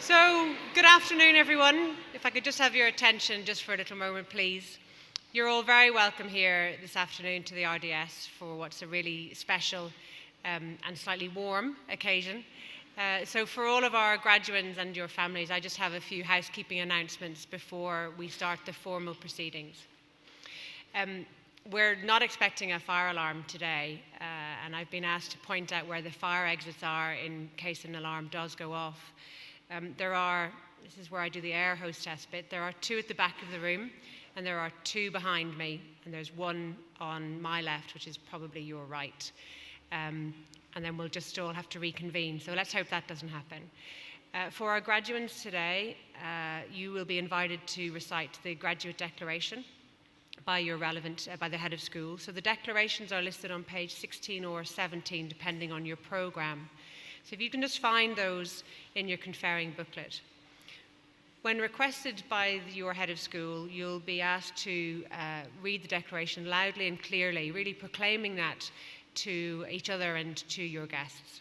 So, good afternoon, everyone. If I could just have your attention just for a little moment, please. You're all very welcome here this afternoon to the RDS for what's a really special and slightly warm occasion. So for all of our graduates and your families, I just have a few housekeeping announcements before we start the formal proceedings. We're not expecting a fire alarm today, and I've been asked to point out where the fire exits are in case an alarm does go off. This is where I do the air hostess bit, there are 2 at the back of the room, and there are 2 behind me, and there's 1 on my left, which is probably your right. And then we'll just all have to reconvene, so let's hope that doesn't happen. For our graduates today, you will be invited to recite the graduate declaration by the head of school. So the declarations are listed on page 16 or 17, depending on your programme. So if you can just find those in your conferring booklet. When requested by your head of school, you'll be asked to read the declaration loudly and clearly, really proclaiming that to each other and to your guests.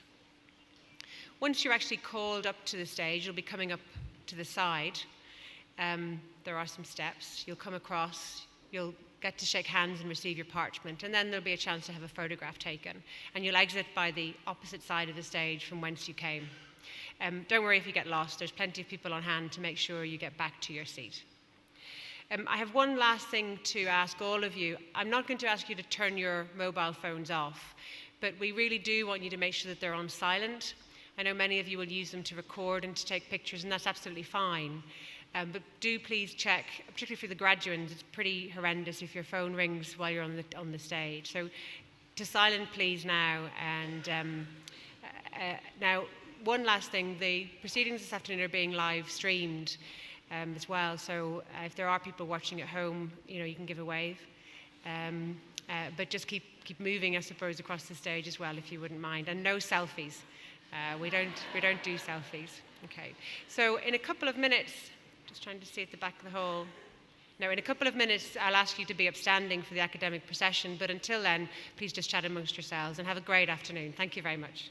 Once you're actually called up to the stage, you'll be coming up to the side. There are some steps. You'll come across, you'll get to shake hands and receive your parchment, and then there'll be a chance to have a photograph taken. And you'll exit by the opposite side of the stage from whence you came. Don't worry if you get lost. There's plenty of people on hand to make sure you get back to your seat. I have one last thing to ask all of you. I'm not going to ask you to turn your mobile phones off, but we really do want you to make sure that they're on silent. I know many of you will use them to record and to take pictures, and that's absolutely fine. But do please check, particularly for the graduates, it's pretty horrendous if your phone rings while you're on the stage. So to silent please now. And now, one last thing, the proceedings this afternoon are being live streamed as well. So if there are people watching at home, you can give a wave. But just keep moving, I suppose, across the stage as well, if you wouldn't mind. And no selfies. We don't do selfies. Okay. So in a couple of minutes, just trying to see at the back of the hall. Now, in a couple of minutes, I'll ask you to be upstanding for the academic procession, but until then, please just chat amongst yourselves and have a great afternoon. Thank you very much.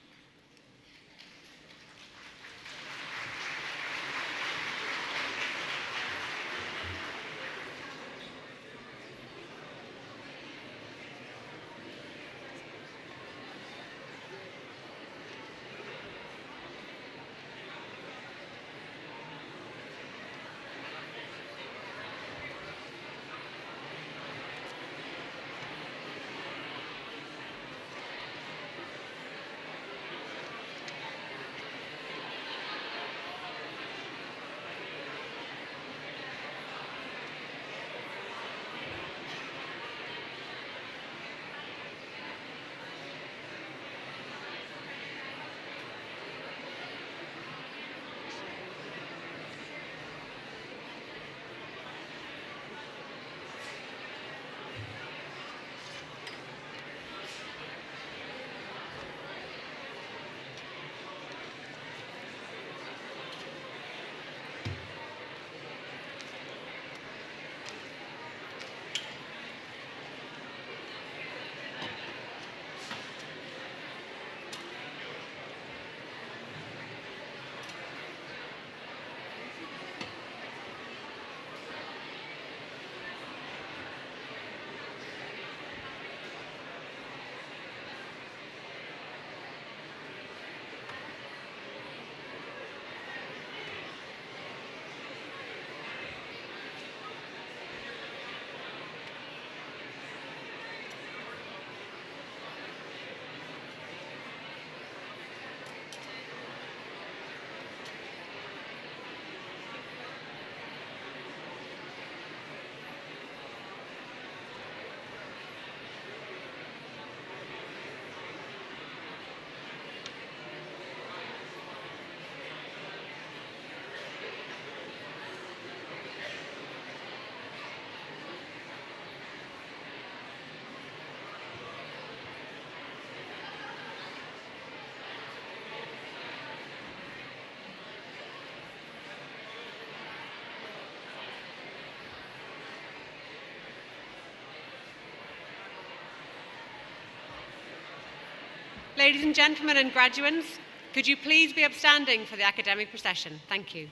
Ladies and gentlemen and graduates, Could you please be upstanding for the academic procession? Thank you.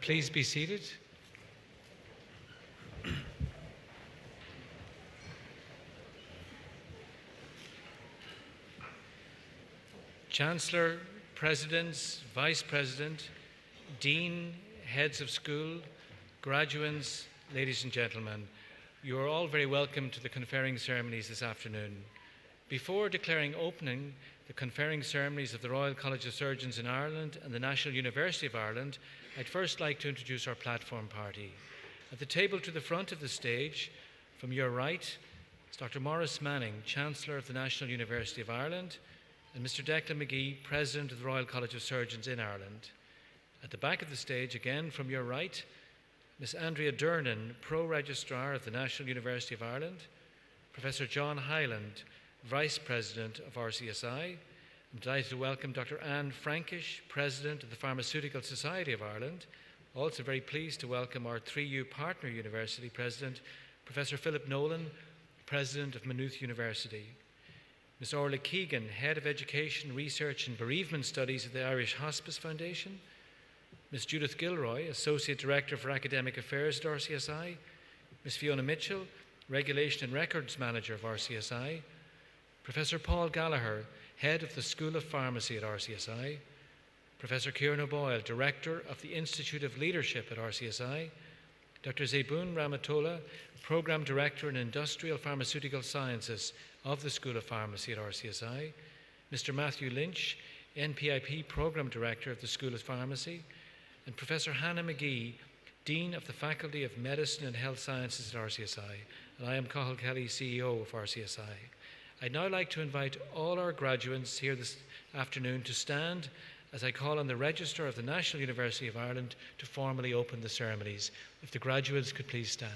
Please be seated. Chancellor, Presidents, Vice President, Dean, Heads of School, graduates, ladies and gentlemen, you are all very welcome to the conferring ceremonies this afternoon. Before declaring opening the conferring ceremonies of the Royal College of Surgeons in Ireland and the National University of Ireland, I'd first like to introduce our platform party. At the table to the front of the stage, from your right, is Dr. Maurice Manning, Chancellor of the National University of Ireland, and Mr. Declan McGee, President of the Royal College of Surgeons in Ireland. At the back of the stage, again from your right, Ms. Andrea Durnan, Pro-Registrar of the National University of Ireland, Professor John Hyland, Vice President of RCSI. I'm delighted to welcome Dr. Anne Frankish, President of the Pharmaceutical Society of Ireland. Also very pleased to welcome our 3U partner university President, Professor Philip Nolan, President of Maynooth University. Ms. Orla Keegan, Head of Education, Research and Bereavement Studies at the Irish Hospice Foundation. Ms. Judith Gilroy, Associate Director for Academic Affairs at RCSI. Ms. Fiona Mitchell, Regulation and Records Manager of RCSI. Professor Paul Gallagher, Head of the School of Pharmacy at RCSI, Professor Kieran O'Boyle, Director of the Institute of Leadership at RCSI, Dr. Zebun Ramatola, Programme Director in Industrial Pharmaceutical Sciences of the School of Pharmacy at RCSI, Mr. Matthew Lynch, NPIP Programme Director of the School of Pharmacy, and Professor Hannah McGee, Dean of the Faculty of Medicine and Health Sciences at RCSI, and I am Cathal Kelly, CEO of RCSI. I'd now like to invite all our graduates here this afternoon to stand as I call on the Registrar of the National University of Ireland to formally open the ceremonies. If the graduates could please stand.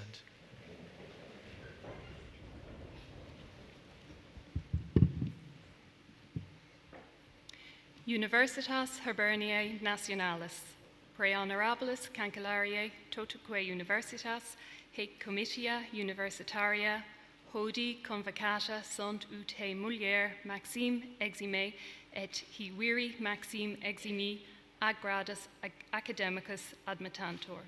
Universitas Hiberniae Nationalis, Pre Honorabilis Cancellariae totuque Universitas, hic comitia universitaria, Hodi convocata sunt ut he mulier Maxime exime et he viri Maxime eximi ad gradus academicus admittantur.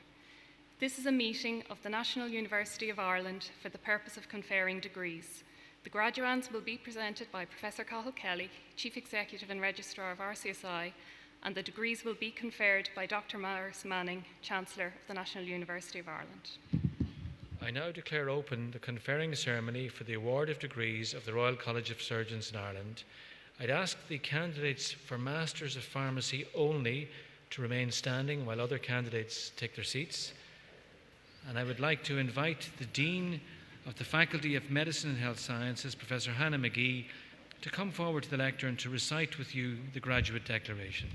This is a meeting of the National University of Ireland for the purpose of conferring degrees. The graduands will be presented by Professor Cathal Kelly, Chief Executive and Registrar of RCSI, and the degrees will be conferred by Dr. Maurice Manning, Chancellor of the National University of Ireland. I now declare open the conferring ceremony for the award of degrees of the Royal College of Surgeons in Ireland. I'd ask the candidates for Masters of Pharmacy only to remain standing while other candidates take their seats. And I would like to invite the Dean of the Faculty of Medicine and Health Sciences, Professor Hannah McGee, to come forward to the lectern to recite with you the graduate declaration.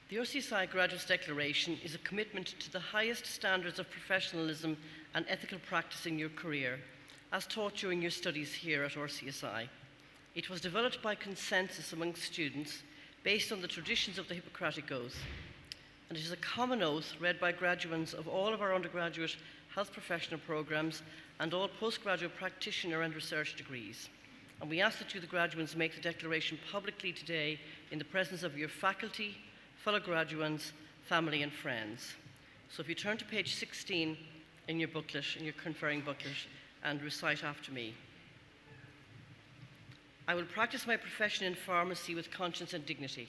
The RCSI Graduates Declaration is a commitment to the highest standards of professionalism and ethical practice in your career, as taught during your studies here at RCSI. It was developed by consensus among students based on the traditions of the Hippocratic Oath, and it is a common oath read by graduates of all of our undergraduate health professional programs and all postgraduate practitioner and research degrees. And we ask that you, the graduates, make the declaration publicly today in the presence of your faculty, fellow graduates, family and friends. So if you turn to page 16 in your booklet, in your conferring booklet, and recite after me. I will practice my profession in pharmacy with conscience and dignity.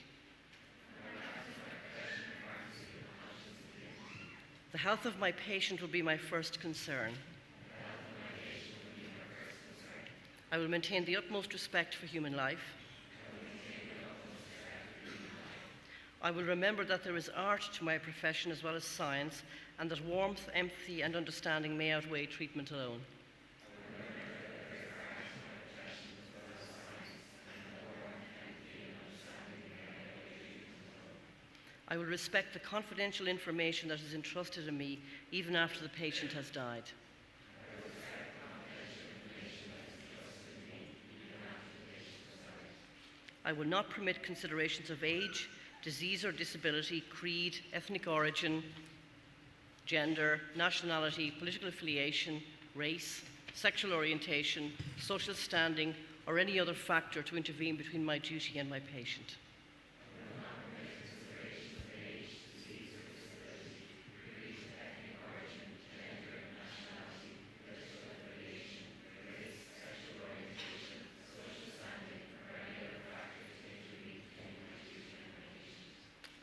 The health of my patient will be my first concern. I will maintain the utmost respect for human life. I will remember that there is art to my profession as well as science, and that warmth, empathy, and understanding may outweigh treatment alone. I will respect the confidential information that is entrusted in me even after the patient has died. I will not permit considerations of age, disease or disability, creed, ethnic origin, gender, nationality, political affiliation, race, sexual orientation, social standing, or any other factor to intervene between my duty and my patient.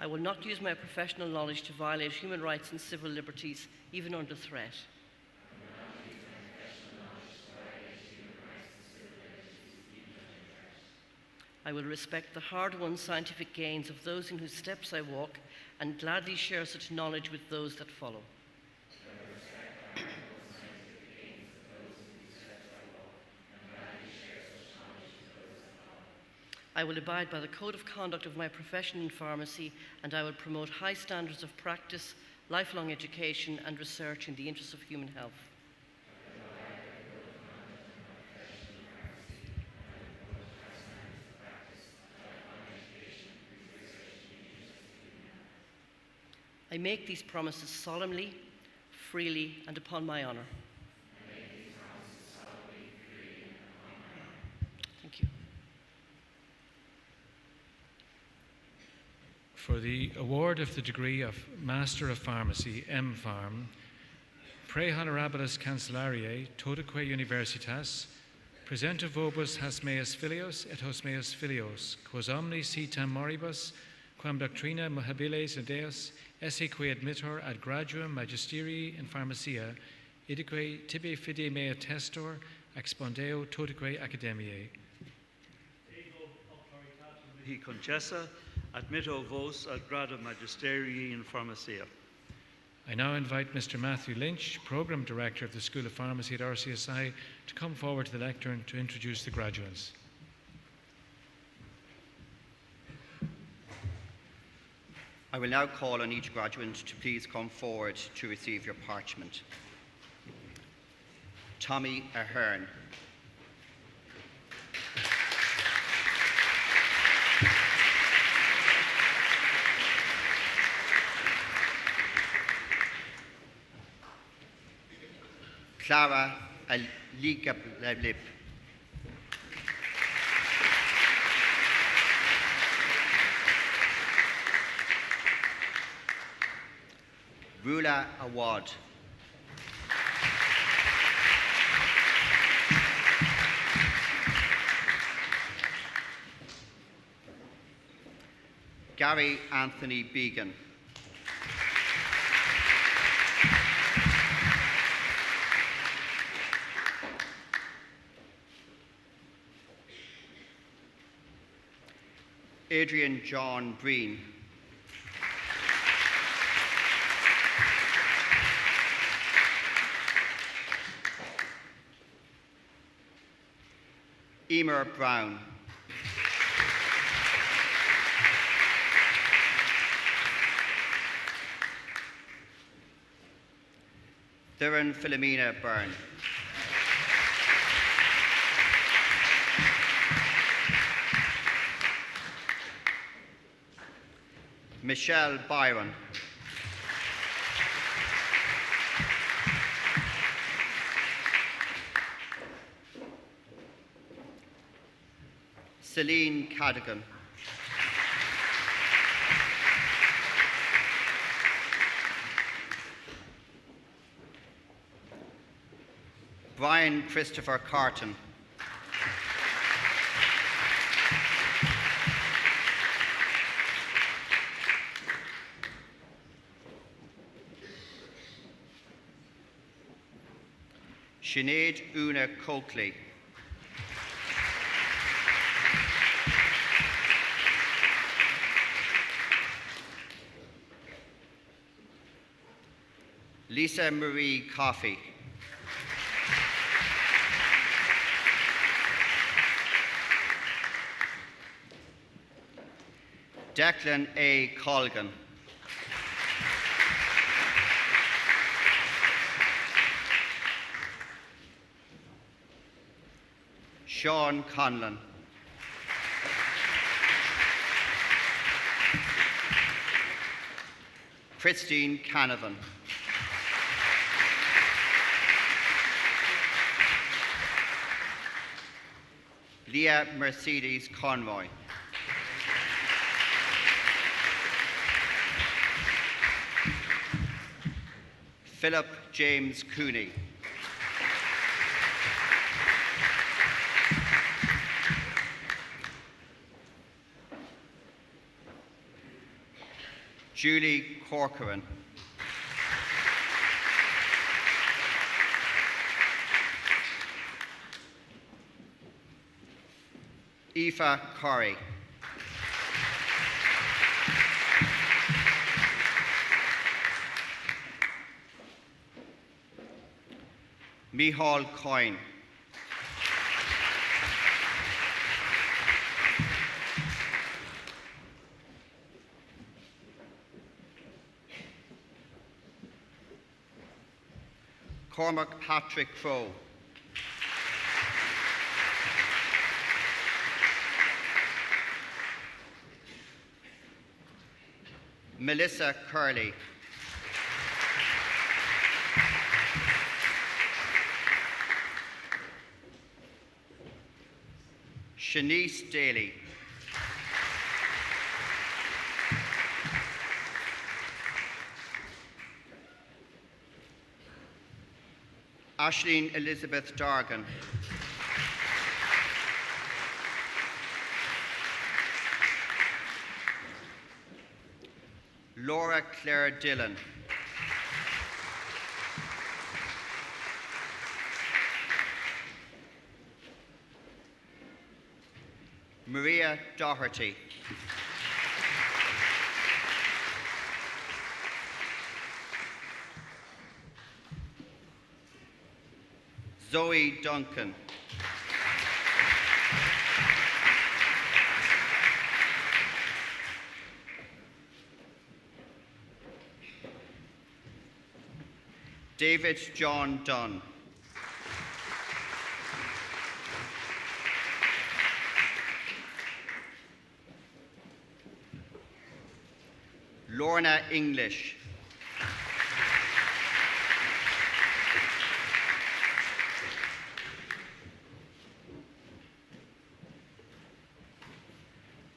I will not use my professional knowledge to violate human rights and civil liberties, even under threat. I will respect the hard-won scientific gains of those in whose steps I walk and gladly share such knowledge with those that follow. I will abide by the code of conduct of my profession in pharmacy, and I will promote high standards of practice, lifelong education, and research in the interests of human health. I make these promises solemnly, freely, and upon my honor. Thank you. For the award of the degree of Master of Pharmacy, MPharm, Pre Honorabilis Chancellariae totaque Universitas, presenta vobis hasmeus filios et hosmeus filios, quos omni sitam moribus, quam doctrina mohabiles ideas, esse que admittor ad graduum magisterii in pharmacia, idique tibi fide mea testor, expondeo totaque academiae. Ego auctoritatem mihi concessa, admitto vos ad gradum magisterii in pharmacia. I now invite Mr. Matthew Lynch, Programme Director of the School of Pharmacy at RCSI, to come forward to the lectern to introduce the graduates. I will now call on each graduate to please come forward to receive your parchment. Tommy Ahern. Clara Aligablib. Rula Awad. Gary Anthony Began. Adrian John Breen. Emer Brown. Darren Philomena Byrne. Michelle Byron. Celine Cadigan. Brian Christopher Carton. Sinead Una Coakley. Lisa Marie Coffey. Declan A. Colgan. Sean Conlon. Christine Canavan. Leah Mercedes Conroy. Philip James Cooney. Julie Corcoran. Aoife Corrie. Micheál Coyne. Cormac Patrick Crowe. Melissa Curley. Shanice Daly. Aisling Elizabeth Dargan. Laura Claire Dillon. Maria Doherty. Zoe Duncan. David John Dunn. Lorna English.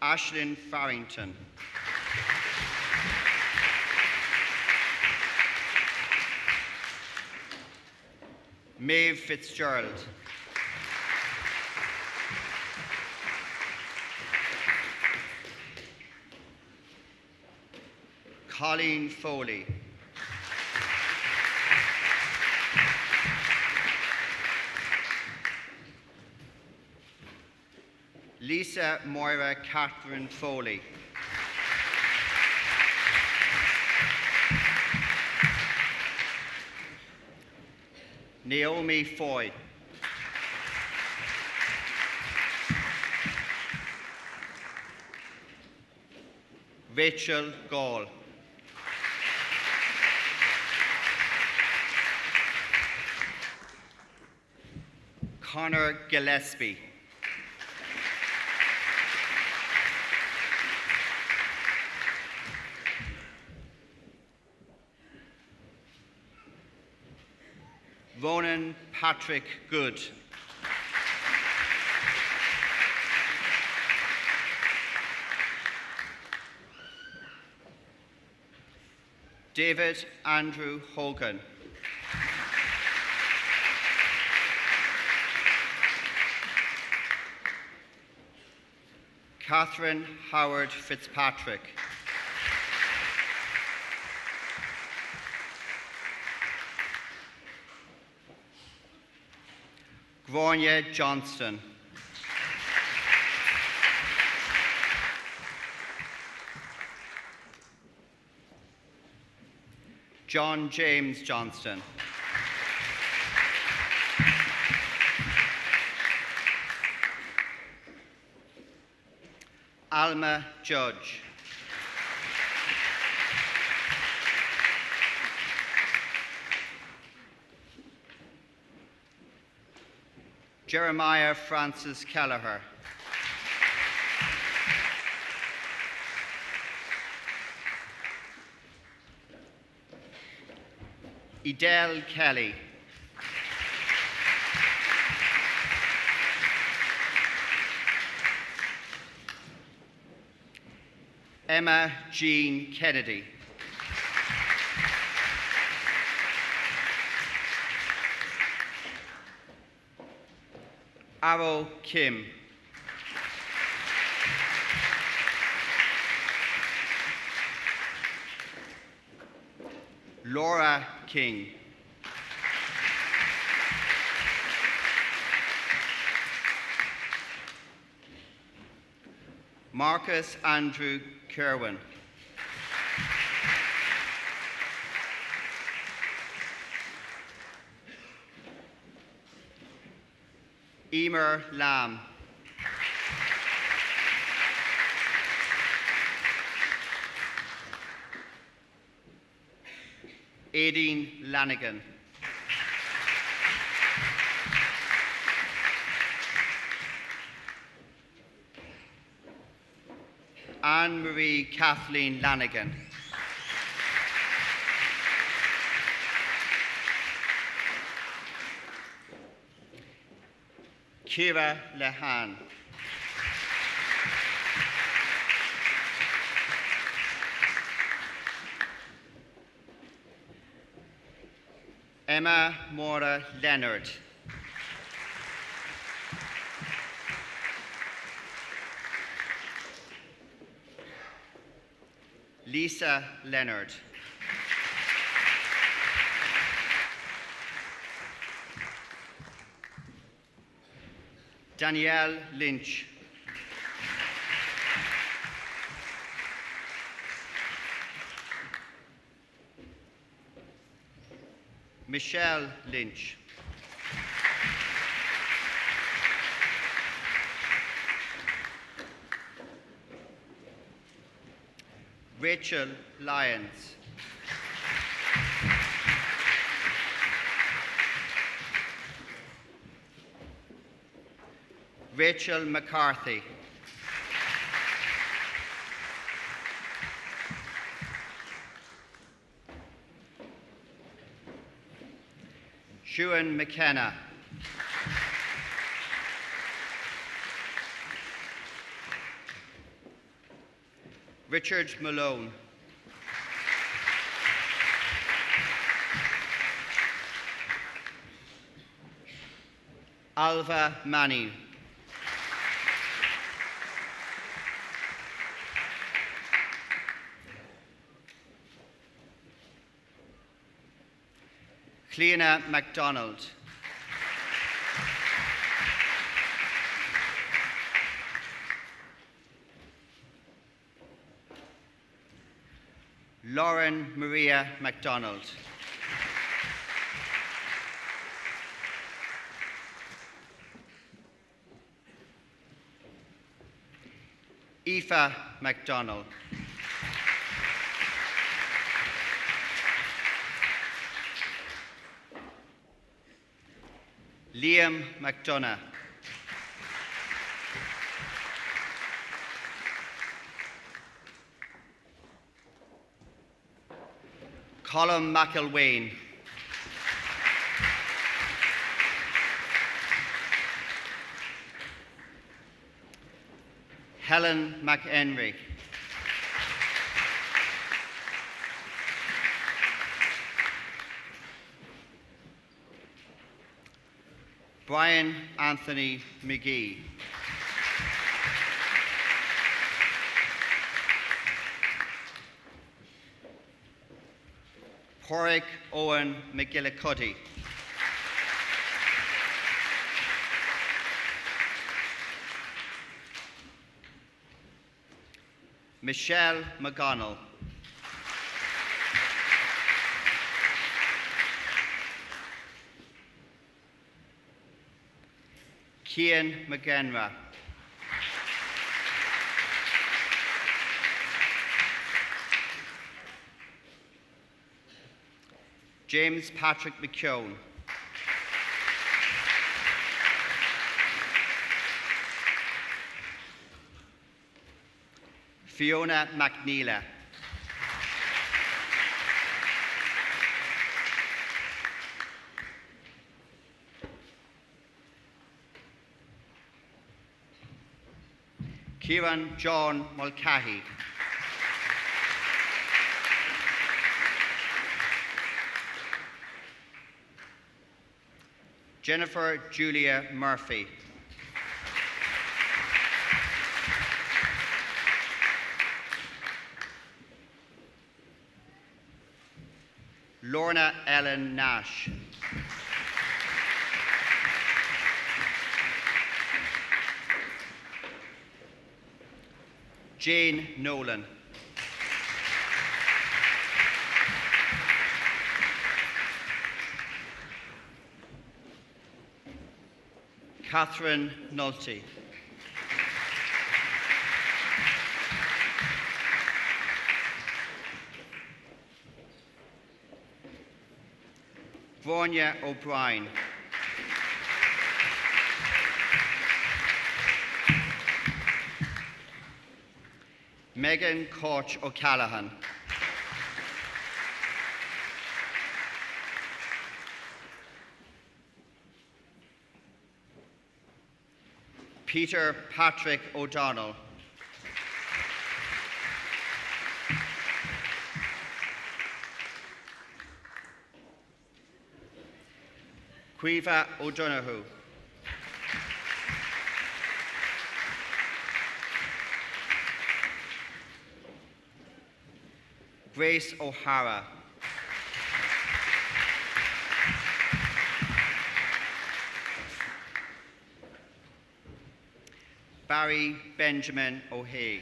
Ashlyn Farrington. Maeve Fitzgerald. Colleen Foley. Lisa Moira Catherine Foley. Naomi Foy. Rachel Gall. Connor Gillespie. Ronan Patrick Good. David Andrew Hogan. Catherine Howard Fitzpatrick. Grania Johnston. John James Johnston. Alma Judge. Jeremiah Francis Kelleher. Edel Kelly. Emma Jean Kennedy. Arrow Kim. Laura King. Marcus Andrew Kerwin. Emer Lamb. Aideen Lanigan. Anne-Marie Kathleen Lanigan. Kira Lehan. Emma Mora Leonard. Lisa Leonard. Danielle Lynch. Michelle Lynch. Rachel Lyons. Rachel McCarthy. Shuan McKenna. Richard Malone. Alva Manning. Cleana MacDonald. Lauren Maria MacDonald. Aoife MacDonald. Liam McDonough. Colm McIlwain. Helen McHenry. Brian Anthony McGee. Porrick Owen McGillicuddy. Michelle McGonnell. Cian McGenra. James Patrick McKeown. Fiona McNeila. Kieran John Mulcahy. Jennifer Julia Murphy. Lorna Ellen Nash. Jane Nolan. Catherine Nolte. Bronya O'Brien. Megan Koch O'Callaghan. Peter Patrick O'Donnell. Cueva O'Donoghue. Grace O'Hara. Barry Benjamin O'Haig.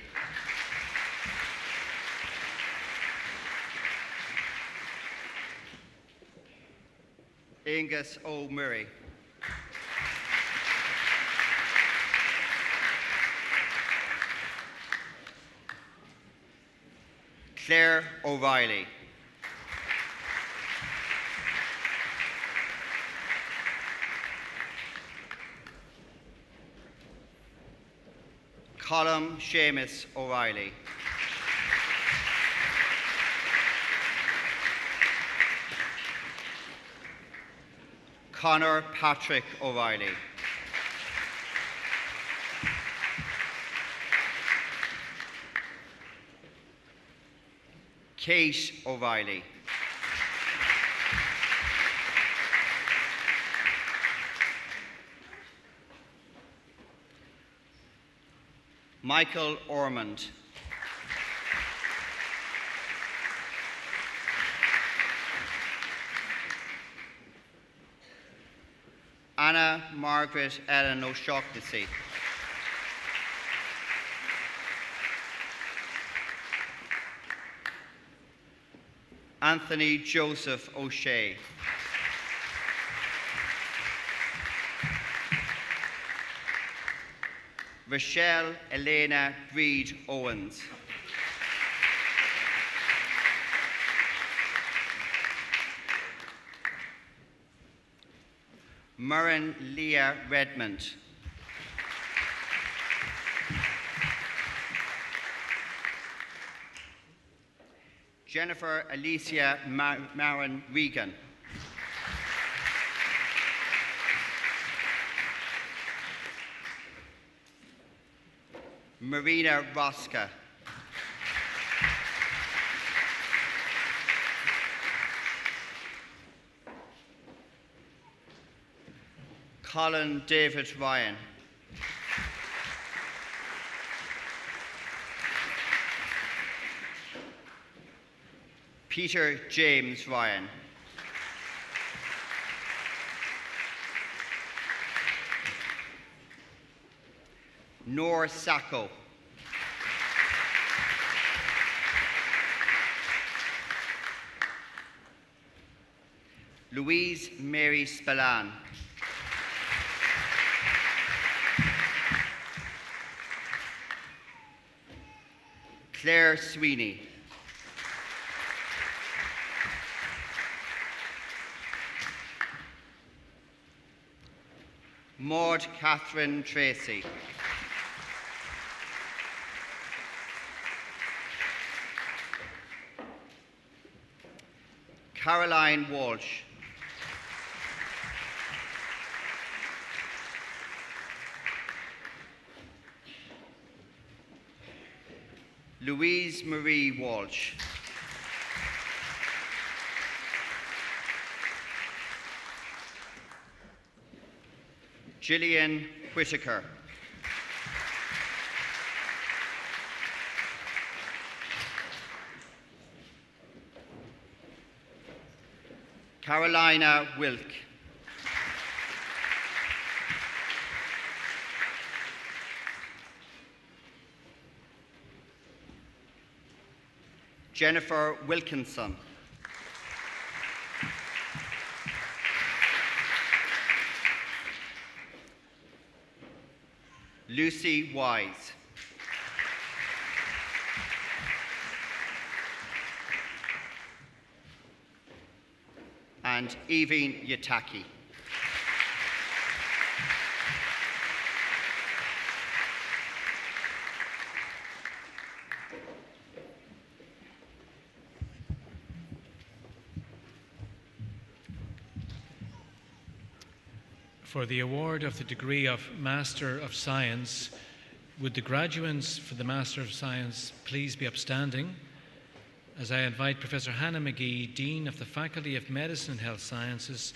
Angus O'Murray. Claire O'Reilly. Colm Seamus O'Reilly. Conor Patrick O'Reilly. Kate O'Reilly. Michael Ormond. Anna Margaret Ellen O'Shaughnessy. Anthony Joseph O'Shea. Rochelle Elena Breed Owens. Murren Leah Redmond. Jennifer Alicia Marin Regan. Marina Rosca. Colin David Ryan. Peter James Ryan. Noor Sacco. Louise Mary Spillane. Claire Sweeney. Maud Catherine Tracy. Caroline Walsh. Louise Marie Walsh. Gillian Whitaker. Carolina Wilk. Jennifer Wilkinson. Lucy Wise. And Evine Yataki. For the award of the degree of Master of Science, would the graduates for the Master of Science please be upstanding as I invite Professor Hannah McGee, Dean of the Faculty of Medicine and Health Sciences,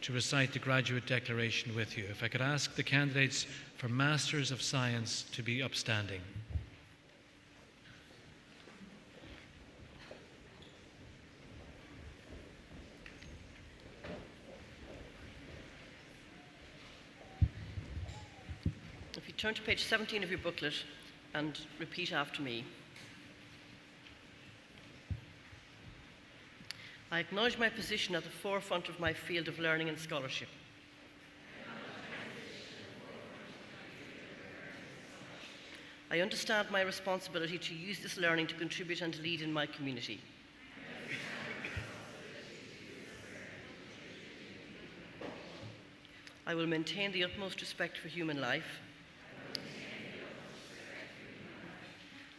to recite the graduate declaration with you. If I could ask the candidates for Masters of Science to be upstanding. If you turn to page 17 of your booklet and repeat after me. I acknowledge my position at the forefront of my field of learning and scholarship. I understand my responsibility to use this learning to contribute and lead in my community. I will maintain the utmost respect for human life.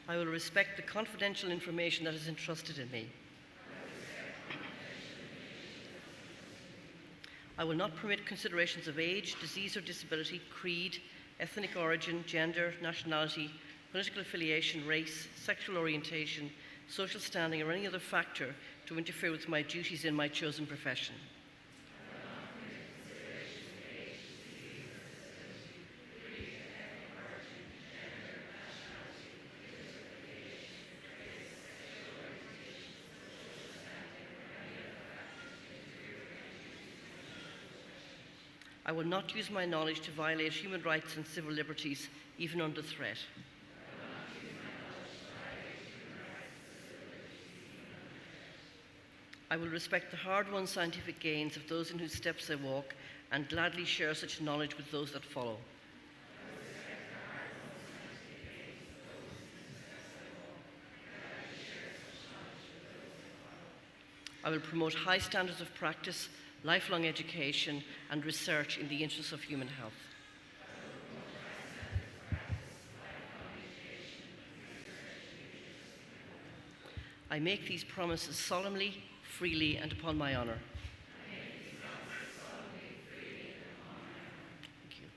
I will respect the confidential information that is entrusted in me. I will not permit considerations of age, disease or disability, creed, ethnic origin, gender, nationality, political affiliation, race, sexual orientation, social standing, or any other factor to interfere with my duties in my chosen profession. I will not use my knowledge to violate human rights and civil liberties, even under threat. I will respect the hard-won scientific gains of those in whose steps I walk and gladly share such knowledge with those that follow. I will promote high standards of practice, lifelong education, and research in the interests of human health. I make these promises solemnly, freely, and upon my honour. Thank you.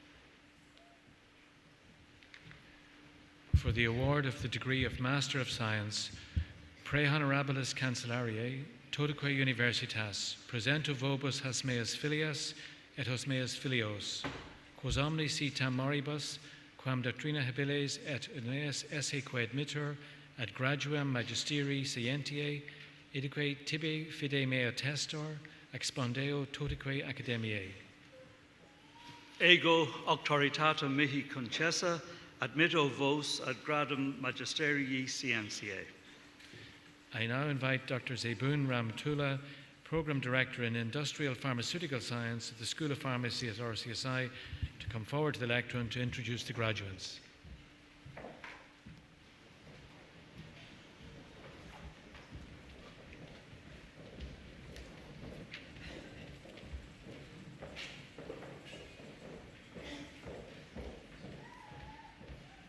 For the award of the degree of Master of Science, Pre Honorabilis Cancellariae, Totaque Universitas, presento vobis Hasmeas Filias et Hosmeas Filios, quos omni si tam moribus, quam doctrina habiles et uneas esse quae admittur, ad graduam magisteri scientiae, idique tibi fide mea testor, expondeo totaque academiae. Ego auctoritatem mihi concessa, admitto vos ad gradum magisterii scientiae. I now invite Dr. Zebun Ramtula, Program Director in Industrial Pharmaceutical Science at the School of Pharmacy at RCSI, to come forward to the lectern to introduce the graduates.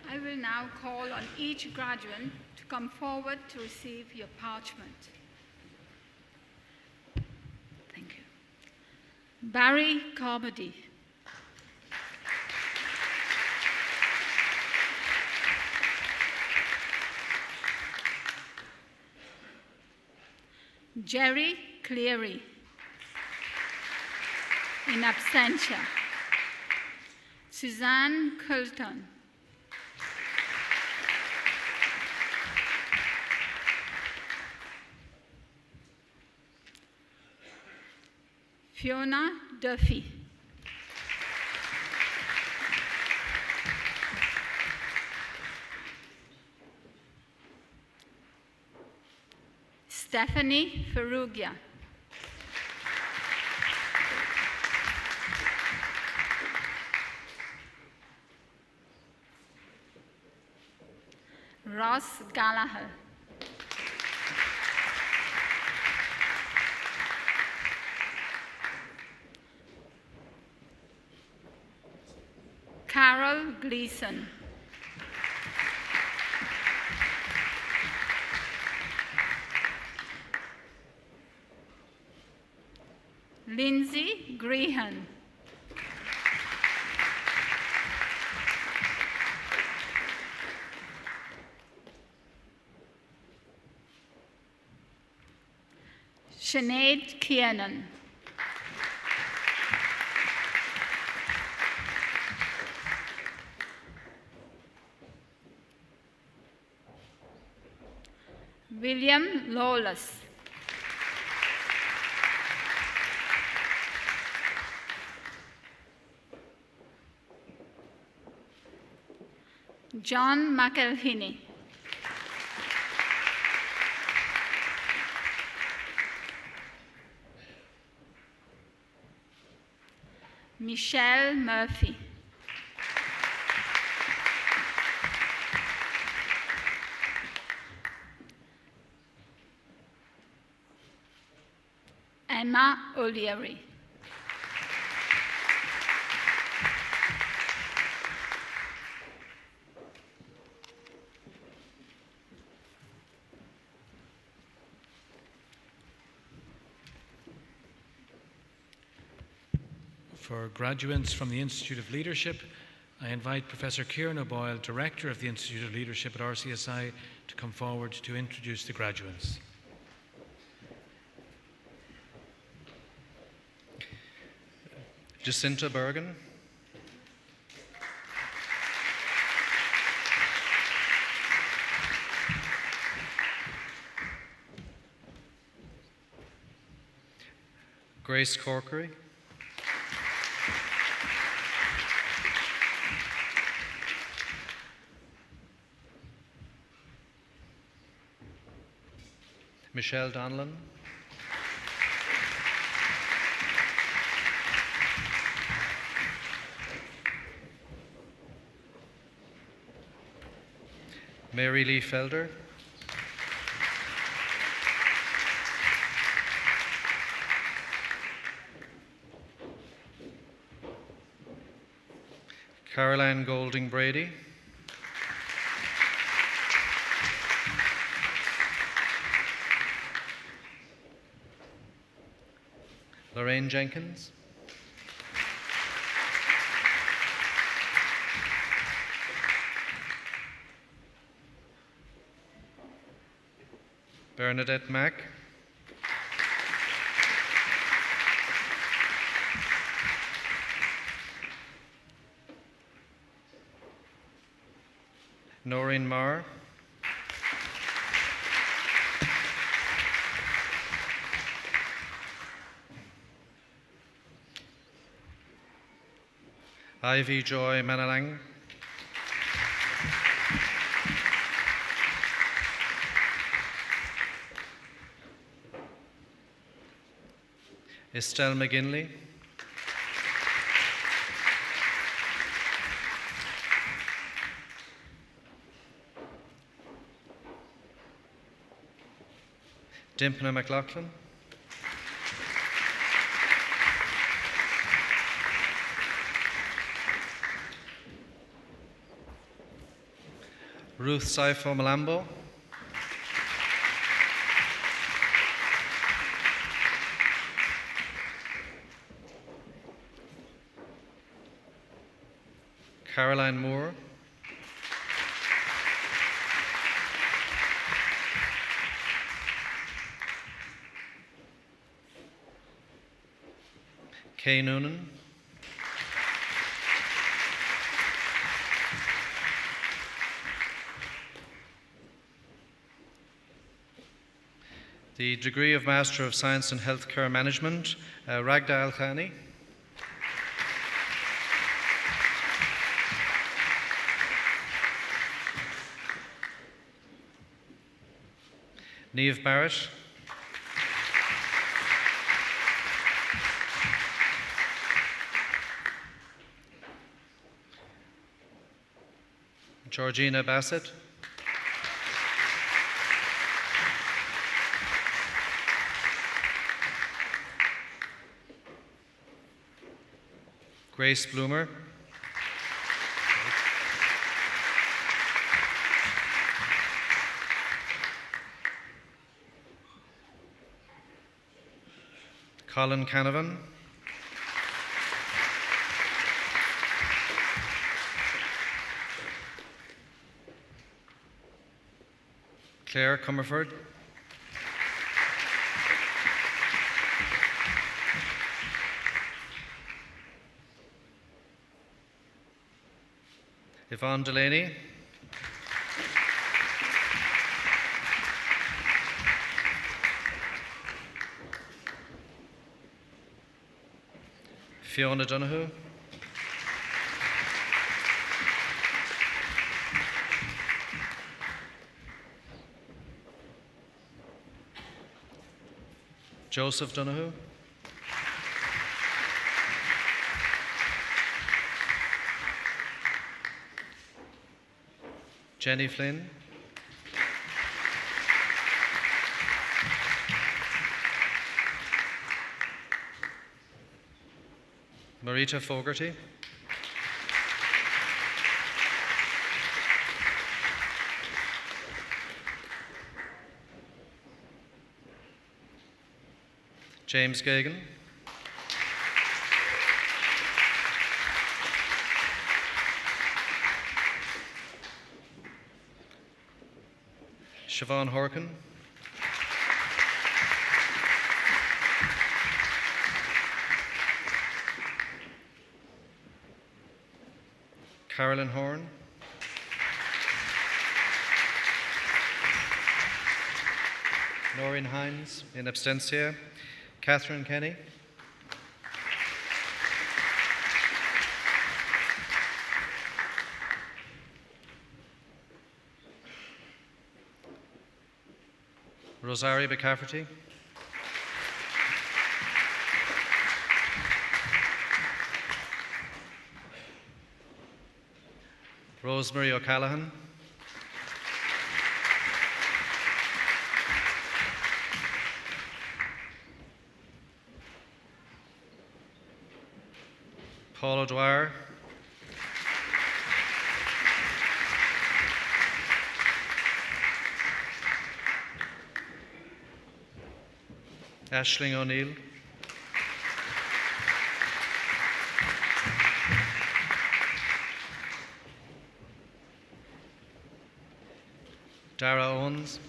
I will now call on each graduate to come forward to receive your parchment. Thank you. Barry Carmody. Jerry Cleary. In absentia. Suzanne Colton. Fiona Duffy. Stephanie Ferrugia. Ross Gallagher. Carol Gleason. Lindsay Grehan. Sinead Kiernan. William Lawless. John McElhinney. Michelle Murphy. Emma O'Leary. For graduates from the Institute of Leadership, I invite Professor Kieran O'Boyle, Director of the Institute of Leadership at RCSI, to come forward to introduce the graduates. Jacinta Bergen. Grace Corkery. Michelle Donlan. Mary Lee Felder, Caroline Golding Brady, Lorraine Jenkins, Bernadette Mack, Noreen Marr, Ivy Joy Manalang, Estelle McGinley, Dimpna McLaughlin, Ruth Saifo Malambo, Caroline Moore, Kay Noonan, the degree of Master of Science in Healthcare Management, Ragda Al-Khani, Niamh Barrett, Georgina Bassett, Grace Bloomer, Colin Canavan, Claire Comerford, Yvonne Delaney, Fiona Donoghue, Joseph Donoghue, Jenny Flynn, Marita Fogarty, James Gagan, Siobhan Horkin, Carolyn Horn, Noreen Hines, in absentia, Catherine Kenny, Rosarie McCafferty, Rosemary O'Callaghan, Paul O'Dwyer, Aisling O'Neill, Dara Owens,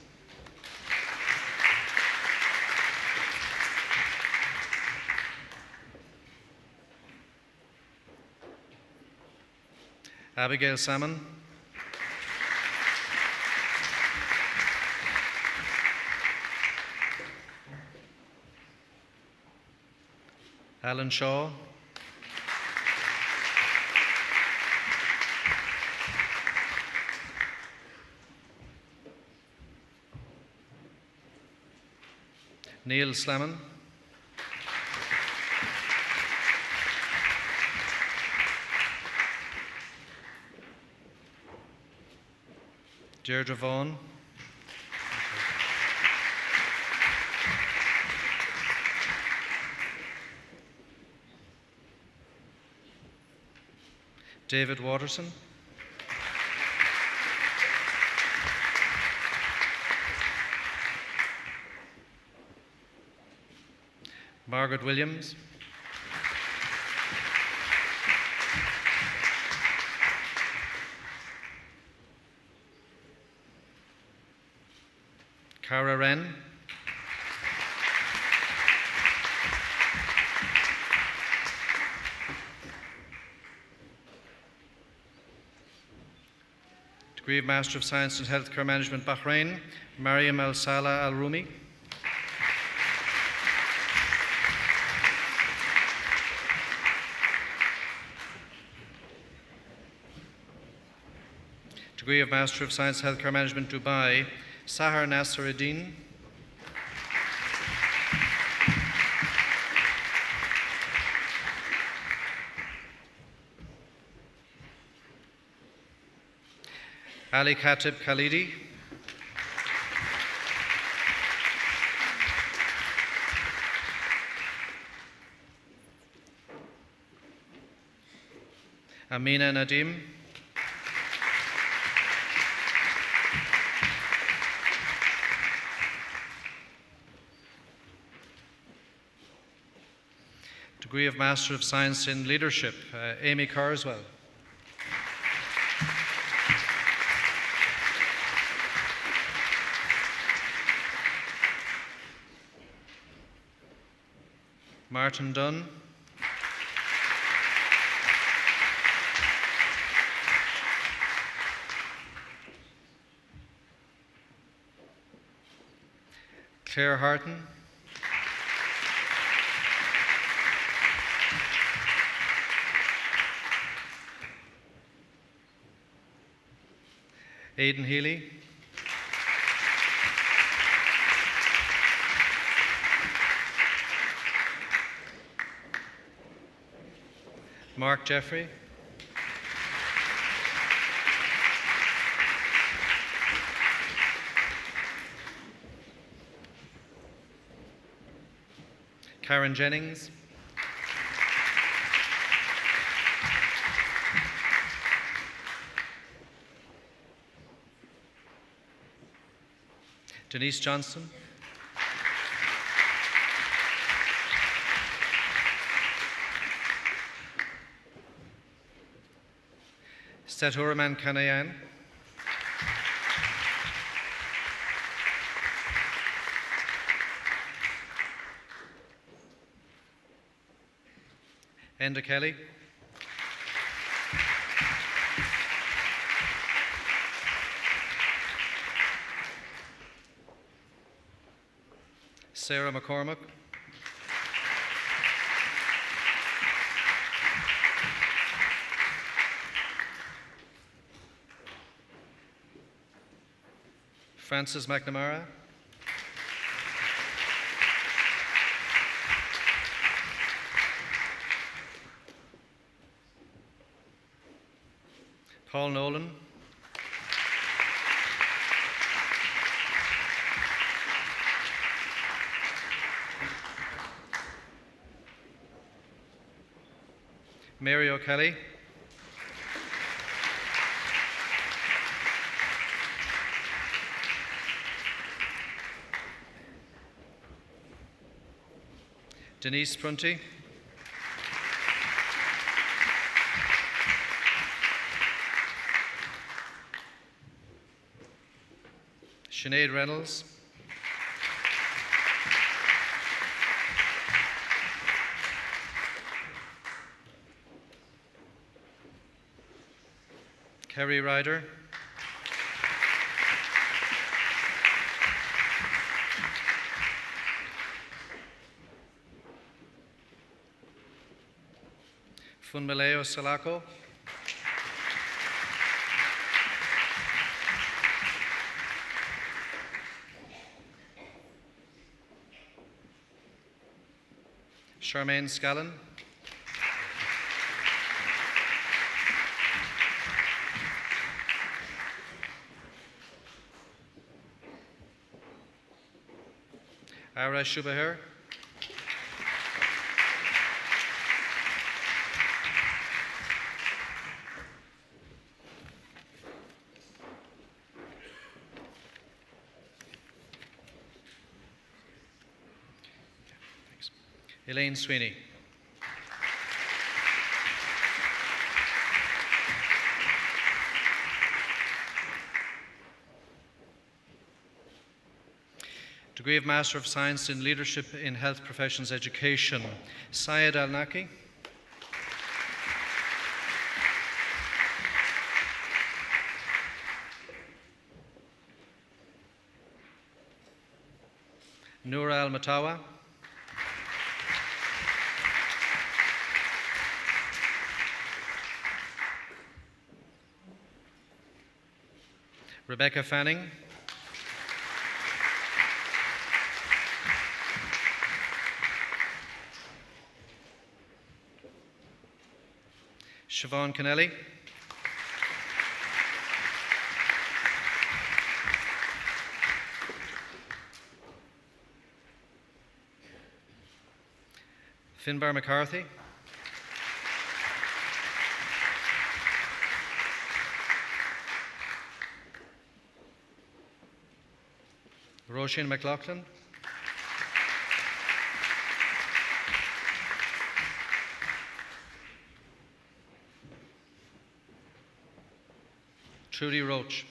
Abigail Salmon, Alan Shaw, Neil Slamon, Deirdre Vaughan, David Watterson, Margaret Williams, Cara Wren, Degree of Master of Science in Healthcare Management, Bahrain, Mariam Al Salah Al Rumi, Degree of Master of Science in Healthcare Management, Dubai, Sahar Nasruddin, Ali Khatib Khalidi, Amina Nadim, Degree of Master of Science in Leadership, Amy Carswell, Martin Dunn, Claire Harton, Aidan Healy, Mark Jeffrey, Karen Jennings, Denise Johnston, Seturaman Kanayan, Enda Kelly, Sarah McCormick, Francis McNamara, Paul Nolan, Mary O'Kelly, Denise Prunty, Sinead Reynolds, Kerry Ryder, Funmileo Salako, Charmaine Scallon, Ara Shubahir, Elaine Sweeney, Degree of Master of Science in Leadership in Health Professions Education, Syed Al-Naki, Noura Al-Matawa, Rebecca Fanning, Siobhan Kennelly, Finbar McCarthy, Roisin McLaughlin, Trudy Roach,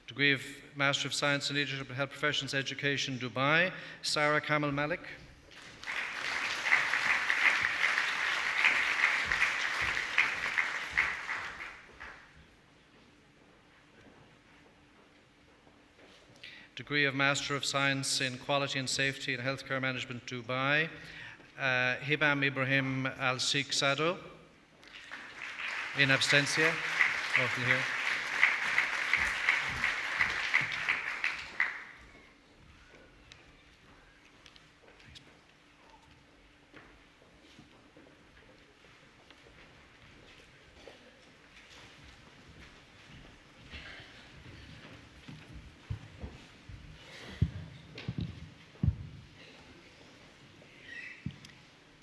Degree of Master of Science in Leadership in Health Professions Education, Dubai, Sarah Kamal Malik, Degree of Master of Science in Quality and Safety in Healthcare Management, Dubai, Hibam Ibrahim Al-Sikh Sado, in absentia, often here.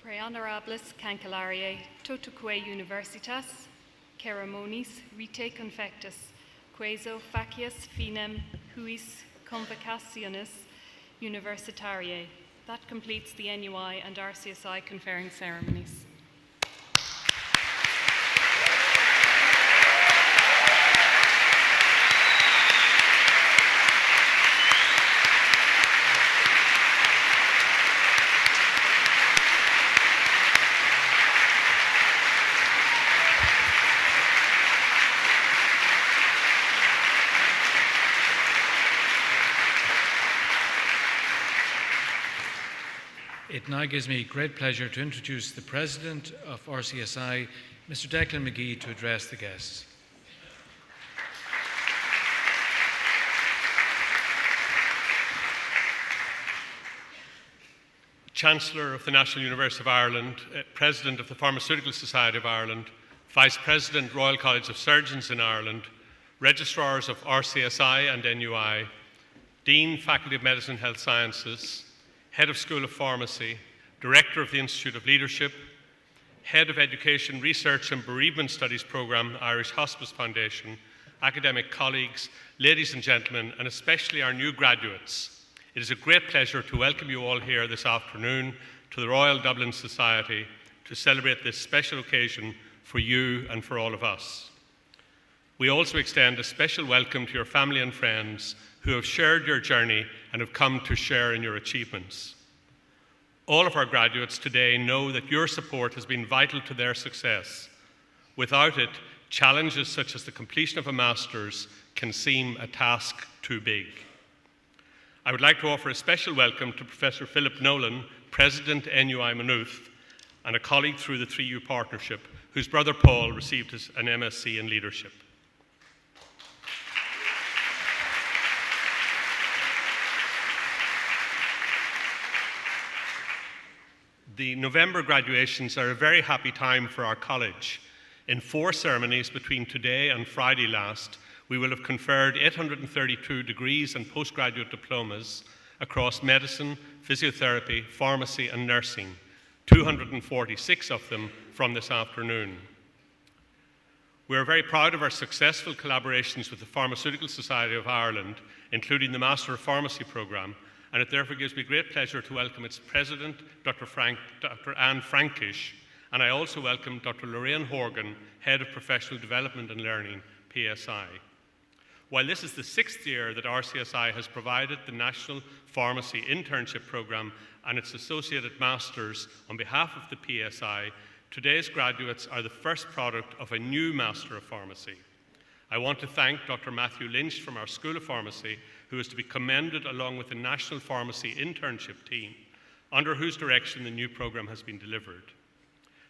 Pre honorables cancellariae totuque universitas, ceremonis rite confectus, queso facias finem huis convocationis universitariae. That completes the NUI and RCSI conferring ceremonies. It now gives me great pleasure to introduce the President of RCSI, Mr. Declan McGee, to address the guests. Chancellor of the National University of Ireland, President of the Pharmaceutical Society of Ireland, Vice President, Royal College of Surgeons in Ireland, registrars of RCSI and NUI, Dean, Faculty of Medicine and Health Sciences, Head of School of Pharmacy, Director of the Institute of Leadership, Head of Education, Research and Bereavement Studies Programme, Irish Hospice Foundation, academic colleagues, ladies and gentlemen, and especially our new graduates. It is a great pleasure to welcome you all here this afternoon to the Royal Dublin Society to celebrate this special occasion for you and for all of us. We also extend a special welcome to your family and friends who have shared your journey and have come to share in your achievements. All of our graduates today know that your support has been vital to their success. Without it, challenges such as the completion of a master's can seem a task too big. I would like to offer a special welcome to Professor Philip Nolan, President NUI Maynooth, and a colleague through the 3U partnership, whose brother Paul received an MSc in Leadership. The November graduations are a very happy time for our college. In 4 ceremonies between today and Friday last, we will have conferred 832 degrees and postgraduate diplomas across medicine, physiotherapy, pharmacy and nursing, 246 of them from this afternoon. We are very proud of our successful collaborations with the Pharmaceutical Society of Ireland, including the Master of Pharmacy programme, and it therefore gives me great pleasure to welcome its President, Dr. Anne Frankish, and I also welcome Dr. Lorraine Horgan, Head of Professional Development and Learning, PSI. While this is the 6th year that RCSI has provided the National Pharmacy Internship Programme and its associated masters on behalf of the PSI, today's graduates are the first product of a new Master of Pharmacy. I want to thank Dr. Matthew Lynch from our School of Pharmacy, who is to be commended along with the National Pharmacy Internship team, under whose direction the new programme has been delivered.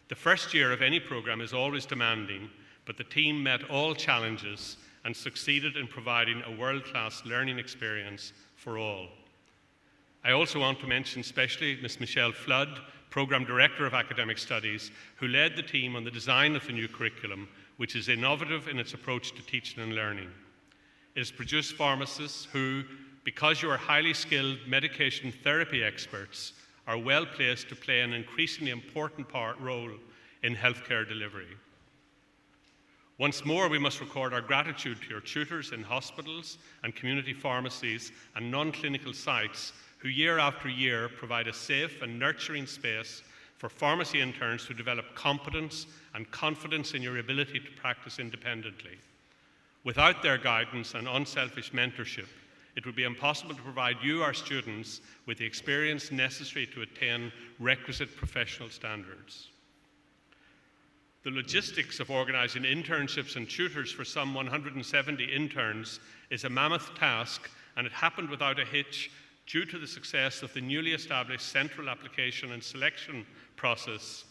The first year of any programme is always demanding, but the team met all challenges and succeeded in providing a world-class learning experience for all. I also want to mention especially Ms. Michelle Flood, Programme Director of Academic Studies, who led the team on the design of the new curriculum, which is innovative in its approach to teaching and learning. It has produced pharmacists who, because you are highly skilled medication therapy experts, are well placed to play an increasingly important role in healthcare delivery. Once more, we must record our gratitude to your tutors in hospitals and community pharmacies and non-clinical sites who year after year provide a safe and nurturing space for pharmacy interns to develop competence and confidence in your ability to practice independently. Without their guidance and unselfish mentorship, it would be impossible to provide you, our students, with the experience necessary to attain requisite professional standards. The logistics of organising internships and tutors for some 170 interns is a mammoth task, and it happened without a hitch due to the success of the newly established central application and selection process,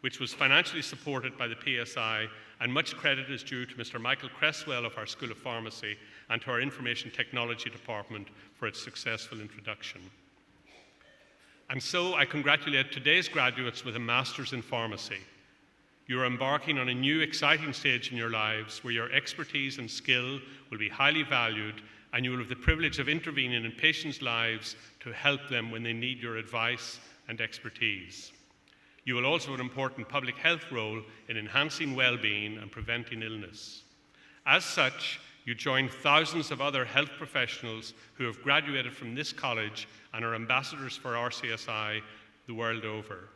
which was financially supported by the PSI, and much credit is due to Mr. Michael Cresswell of our School of Pharmacy and to our Information Technology Department for its successful introduction. And so I congratulate today's graduates with a Master's in Pharmacy. You are embarking on a new exciting stage in your lives where your expertise and skill will be highly valued, and you will have the privilege of intervening in patients' lives to help them when they need your advice and expertise. You will also have an important public health role in enhancing well-being and preventing illness. As such, you join thousands of other health professionals who have graduated from this college and are ambassadors for RCSI the world over.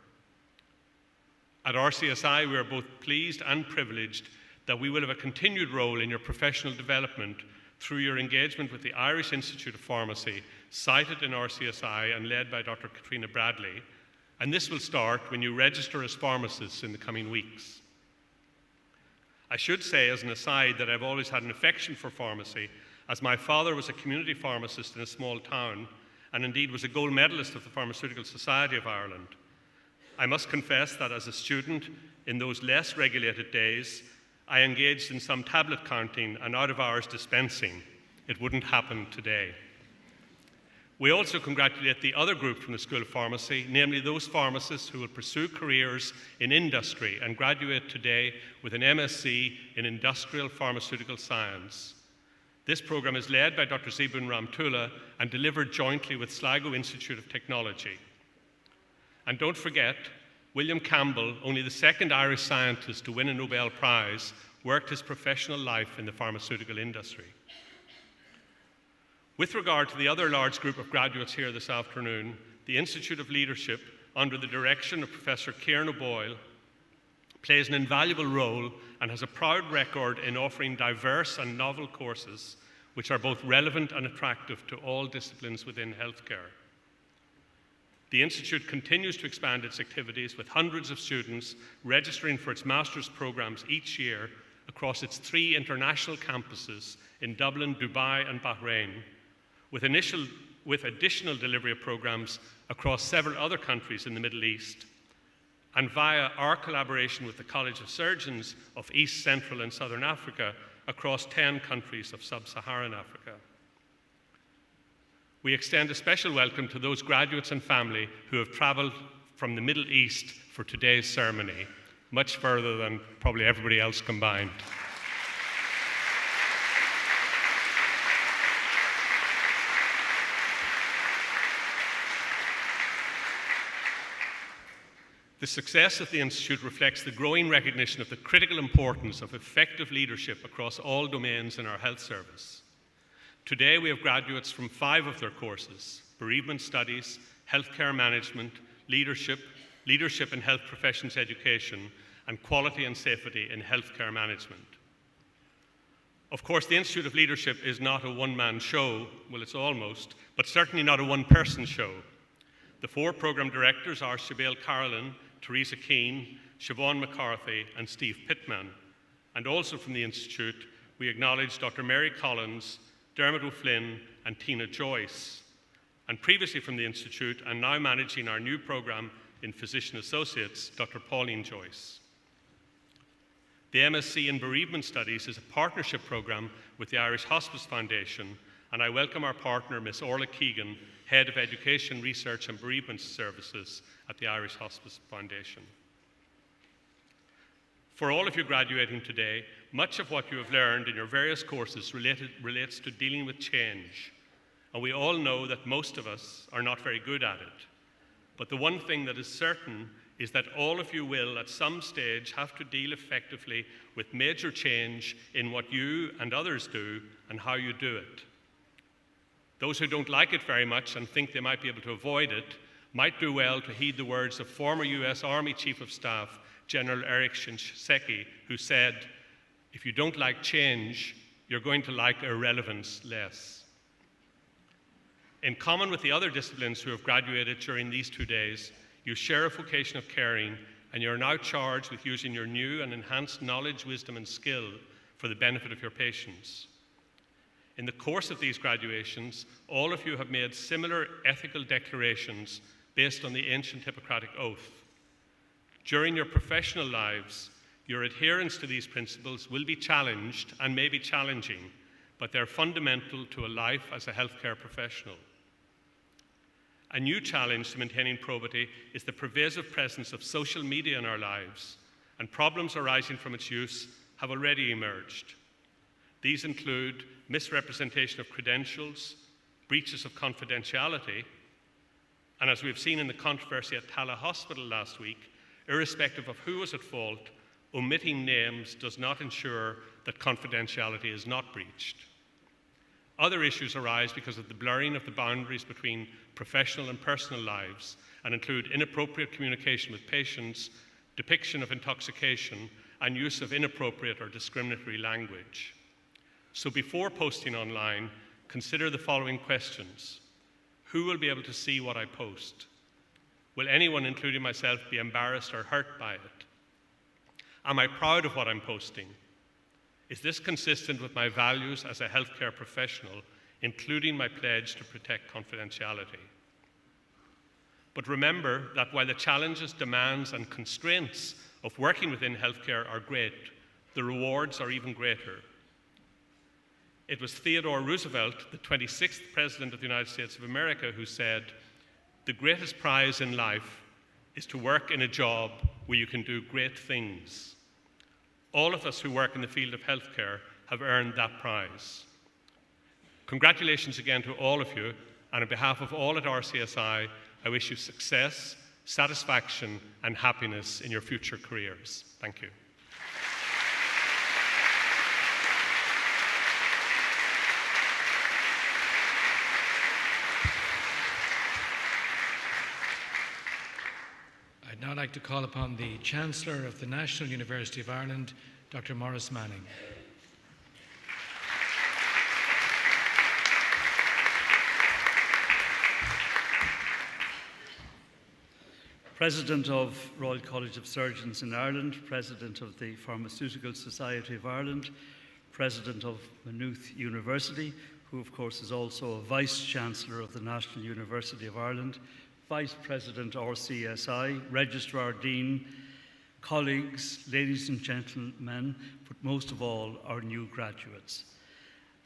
At RCSI, we are both pleased and privileged that we will have a continued role in your professional development through your engagement with the Irish Institute of Pharmacy, cited in RCSI and led by Dr. Katrina Bradley, and this will start when you register as pharmacists in the coming weeks. I should say as an aside that I've always had an affection for pharmacy, as my father was a community pharmacist in a small town and indeed was a gold medalist of the Pharmaceutical Society of Ireland. I must confess that as a student in those less regulated days, I engaged in some tablet counting and out-of-hours dispensing. It wouldn't happen today. We also congratulate the other group from the School of Pharmacy, namely those pharmacists who will pursue careers in industry and graduate today with an MSc in Industrial Pharmaceutical Science. This program is led by Dr. Zebun Ramtula and delivered jointly with Sligo Institute of Technology. And don't forget, William Campbell, only the second Irish scientist to win a Nobel Prize, worked his professional life in the pharmaceutical industry. With regard to the other large group of graduates here this afternoon, the Institute of Leadership, under the direction of Professor Kieran O'Boyle, plays an invaluable role and has a proud record in offering diverse and novel courses which are both relevant and attractive to all disciplines within healthcare. The Institute continues to expand its activities with hundreds of students registering for its master's programs each year across its 3 international campuses in Dublin, Dubai and Bahrain, with additional delivery of programs across several other countries in the Middle East, and via our collaboration with the College of Surgeons of East, Central and Southern Africa across 10 countries of Sub-Saharan Africa. We extend a special welcome to those graduates and family who have travelled from the Middle East for today's ceremony, much further than probably everybody else combined. The success of the Institute reflects the growing recognition of the critical importance of effective leadership across all domains in our health service. Today we have graduates from 5 of their courses: Bereavement Studies, Healthcare Management, Leadership in Health Professions Education, and Quality and Safety in Healthcare Management. Of course, the Institute of Leadership is not a one-man show, well, it's almost, but certainly not a one-person show. The 4 program directors are Siobhán Carolan, Teresa Keane, Siobhan McCarthy, and Steve Pittman. And also from the Institute, we acknowledge Dr. Mary Collins, Dermot O'Flynn, and Tina Joyce. And previously from the Institute, and now managing our new program in Physician Associates, Dr. Pauline Joyce. The MSc in Bereavement Studies is a partnership program with the Irish Hospice Foundation, and I welcome our partner, Ms. Orla Keegan, Head of Education, Research and Bereavement Services at the Irish Hospice Foundation. For all of you graduating today, much of what you have learned in your various courses relates to dealing with change. And we all know that most of us are not very good at it. But the one thing that is certain is that all of you will, at some stage, have to deal effectively with major change in what you and others do and how you do it. Those who don't like it very much and think they might be able to avoid it might do well to heed the words of former US Army Chief of Staff, General Eric Shinseki, who said, "If you don't like change, you're going to like irrelevance less." In common with the other disciplines who have graduated during these 2 days, you share a vocation of caring, and you're now charged with using your new and enhanced knowledge, wisdom, and skill for the benefit of your patients. In the course of these graduations, all of you have made similar ethical declarations based on the ancient Hippocratic Oath. During your professional lives, your adherence to these principles will be challenged and may be challenging, but they're fundamental to a life as a healthcare professional. A new challenge to maintaining probity is the pervasive presence of social media in our lives, and problems arising from its use have already emerged. These include misrepresentation of credentials, breaches of confidentiality, and as we've seen in the controversy at Tala Hospital last week, irrespective of who was at fault, omitting names does not ensure that confidentiality is not breached. Other issues arise because of the blurring of the boundaries between professional and personal lives and include inappropriate communication with patients, depiction of intoxication, and use of inappropriate or discriminatory language. So before posting online, consider the following questions. Who will be able to see what I post? Will anyone, including myself, be embarrassed or hurt by it? Am I proud of what I'm posting? Is this consistent with my values as a healthcare professional, including my pledge to protect confidentiality? But remember that while the challenges, demands, and constraints of working within healthcare are great, the rewards are even greater. It was Theodore Roosevelt, the 26th President of the United States of America, who said, "The greatest prize in life is to work in a job where you can do great things." All of us who work in the field of healthcare have earned that prize. Congratulations again to all of you, and on behalf of all at RCSI, I wish you success, satisfaction, and happiness in your future careers. Thank you. I'd now like to call upon the Chancellor of the National University of Ireland, Dr. Maurice Manning. President of Royal College of Surgeons in Ireland, President of the Pharmaceutical Society of Ireland, President of Maynooth University, who of course is also a Vice Chancellor of the National University of Ireland, Vice President RCSI, Registrar Dean, colleagues, ladies and gentlemen, but most of all our new graduates.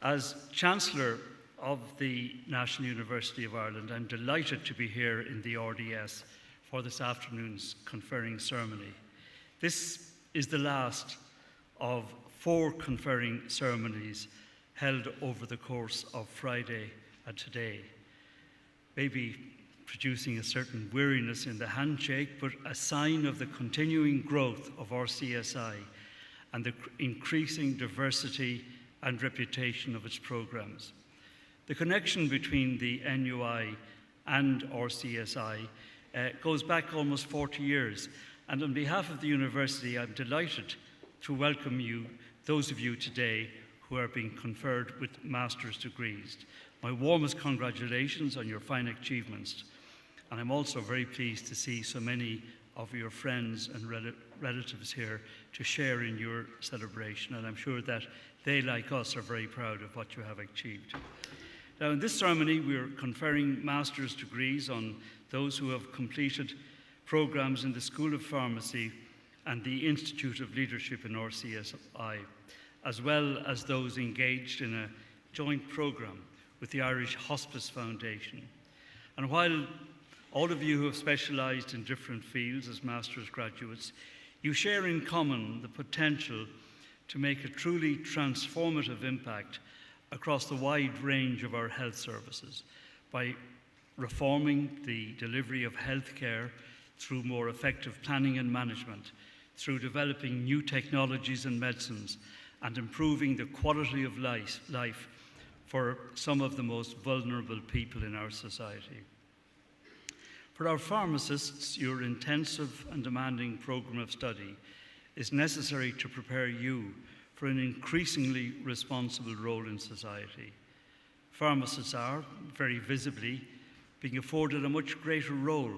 As Chancellor of the National University of Ireland, I'm delighted to be here in the RDS for this afternoon's conferring ceremony. This is the last of 4 conferring ceremonies held over the course of Friday and today. Maybe producing a certain weariness in the handshake, but a sign of the continuing growth of RCSI and the increasing diversity and reputation of its programs. The connection between the NUI and RCSI goes back almost 40 years, and on behalf of the university, I'm delighted to welcome you, those of you today who are being conferred with master's degrees. My warmest congratulations on your fine achievements. And I'm also very pleased to see so many of your friends and relatives here to share in your celebration. And I'm sure that they, like us, are very proud of what you have achieved. Now, in this ceremony, we're conferring master's degrees on those who have completed programs in the School of Pharmacy and the Institute of Leadership in RCSI, as well as those engaged in a joint program with the Irish Hospice Foundation. And while all of you who have specialised in different fields as master's graduates, you share in common the potential to make a truly transformative impact across the wide range of our health services by reforming the delivery of healthcare through more effective planning and management, through developing new technologies and medicines, and improving the quality of life for some of the most vulnerable people in our society. For our pharmacists, your intensive and demanding program of study is necessary to prepare you for an increasingly responsible role in society. Pharmacists are, very visibly, being afforded a much greater role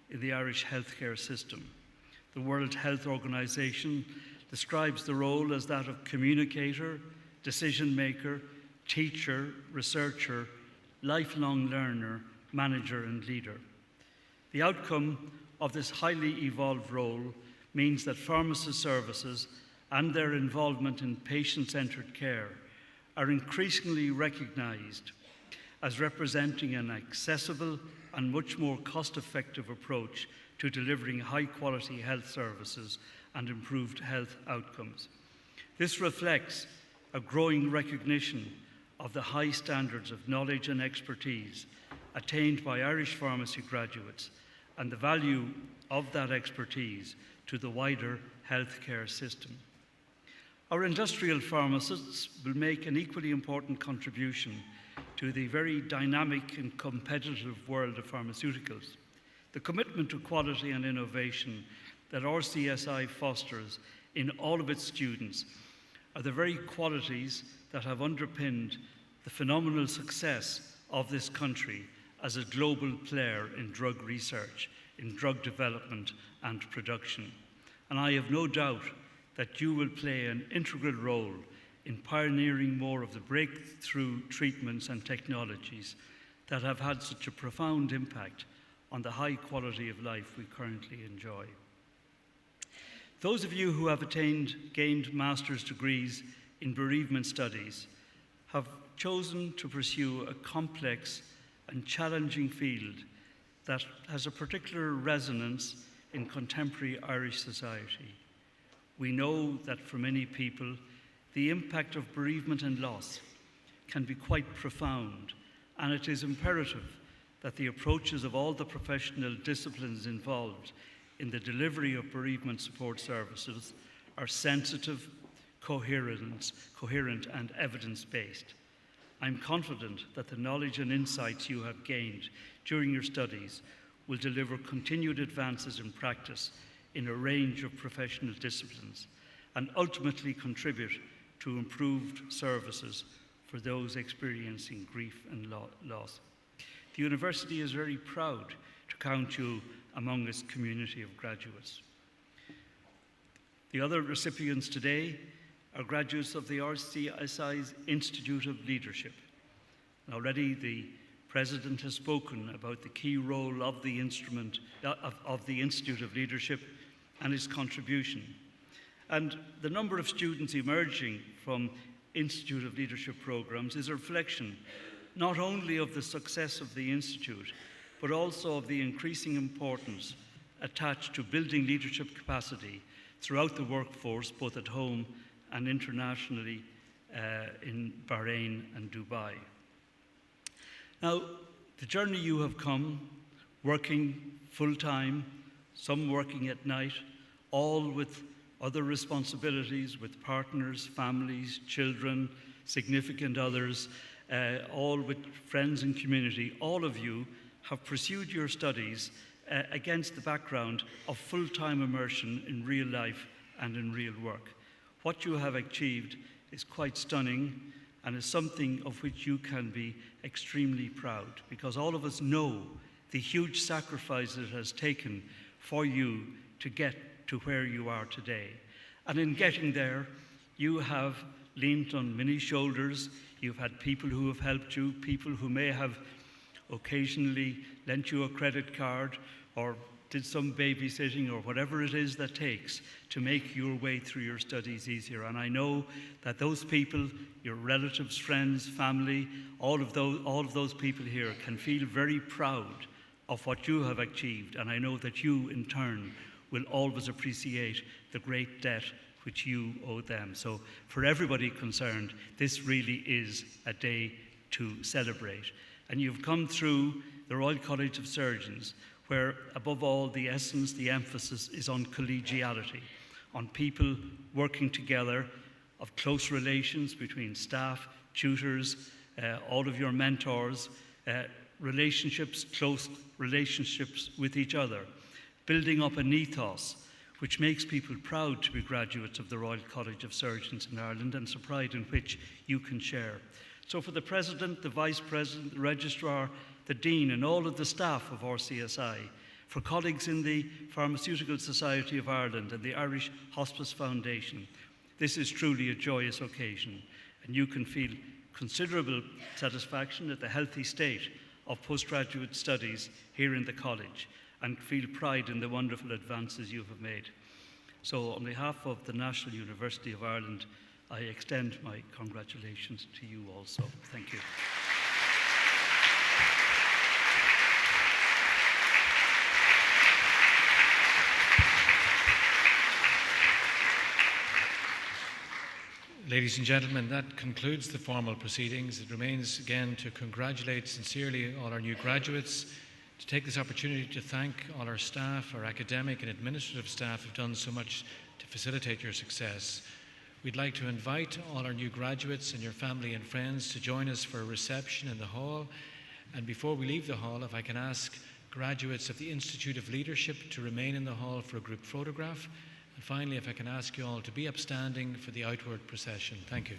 in the Irish healthcare system. The World Health Organization describes the role as that of communicator, decision maker, teacher, researcher, lifelong learner, manager, and leader. The outcome of this highly evolved role means that pharmacist services and their involvement in patient-centred care are increasingly recognised as representing an accessible and much more cost-effective approach to delivering high-quality health services and improved health outcomes. This reflects a growing recognition of the high standards of knowledge and expertise attained by Irish pharmacy graduates and the value of that expertise to the wider healthcare system. Our industrial pharmacists will make an equally important contribution to the very dynamic and competitive world of pharmaceuticals. The commitment to quality and innovation that RCSI fosters in all of its students are the very qualities that have underpinned the phenomenal success of this country as a global player in drug research, in drug development and production. And I have no doubt that you will play an integral role in pioneering more of the breakthrough treatments and technologies that have had such a profound impact on the high quality of life we currently enjoy. Those of you who have gained master's degrees in bereavement studies have chosen to pursue a complex and challenging field that has a particular resonance in contemporary Irish society. We know that for many people, the impact of bereavement and loss can be quite profound, and it is imperative that the approaches of all the professional disciplines involved in the delivery of bereavement support services are sensitive, coherent and evidence-based. I'm confident that the knowledge and insights you have gained during your studies will deliver continued advances in practice in a range of professional disciplines and ultimately contribute to improved services for those experiencing grief and loss. The university is very proud to count you among its community of graduates. The other recipients today are graduates of the RCSI's Institute of Leadership. Already the President has spoken about the key role of the Institute of Leadership and its contribution. And the number of students emerging from Institute of Leadership programs is a reflection not only of the success of the Institute, but also of the increasing importance attached to building leadership capacity throughout the workforce, both at home and internationally in Bahrain and Dubai. Now, the journey you have come, working full-time, some working at night, all with other responsibilities, with partners, families, children, significant others, all with friends and community, all of you have pursued your studies against the background of full-time immersion in real life and in real work. What you have achieved is quite stunning and is something of which you can be extremely proud, because all of us know the huge sacrifice it has taken for you to get to where you are today. And in getting there, you have leaned on many shoulders. You've had people who have helped you, people who may have occasionally lent you a credit card or did some babysitting or whatever it is that takes to make your way through your studies easier. And I know that those people, your relatives, friends, family, all of those people here can feel very proud of what you have achieved. And I know that you, in turn, will always appreciate the great debt which you owe them. So for everybody concerned, this really is a day to celebrate. And you've come through the Royal College of Surgeons, where above all the essence, the emphasis is on collegiality, on people working together, of close relations between staff, tutors, all of your mentors, relationships, close relationships with each other, building up an ethos which makes people proud to be graduates of the Royal College of Surgeons in Ireland, and it's a pride in which you can share. So for the President, the Vice President, the Registrar, the Dean and all of the staff of RCSI, for colleagues in the Pharmaceutical Society of Ireland and the Irish Hospice Foundation, this is truly a joyous occasion, and you can feel considerable satisfaction at the healthy state of postgraduate studies here in the college and feel pride in the wonderful advances you have made. So on behalf of the National University of Ireland, I extend my congratulations to you also. Thank you. Ladies and gentlemen, that concludes the formal proceedings. It remains again to congratulate sincerely all our new graduates, to take this opportunity to thank all our staff, our academic and administrative staff who've done so much to facilitate your success. We'd like to invite all our new graduates and your family and friends to join us for a reception in the hall. And before we leave the hall, if I can ask graduates of the Institute of Leadership to remain in the hall for a group photograph. And finally, if I can ask you all to be upstanding for the outward procession. Thank you.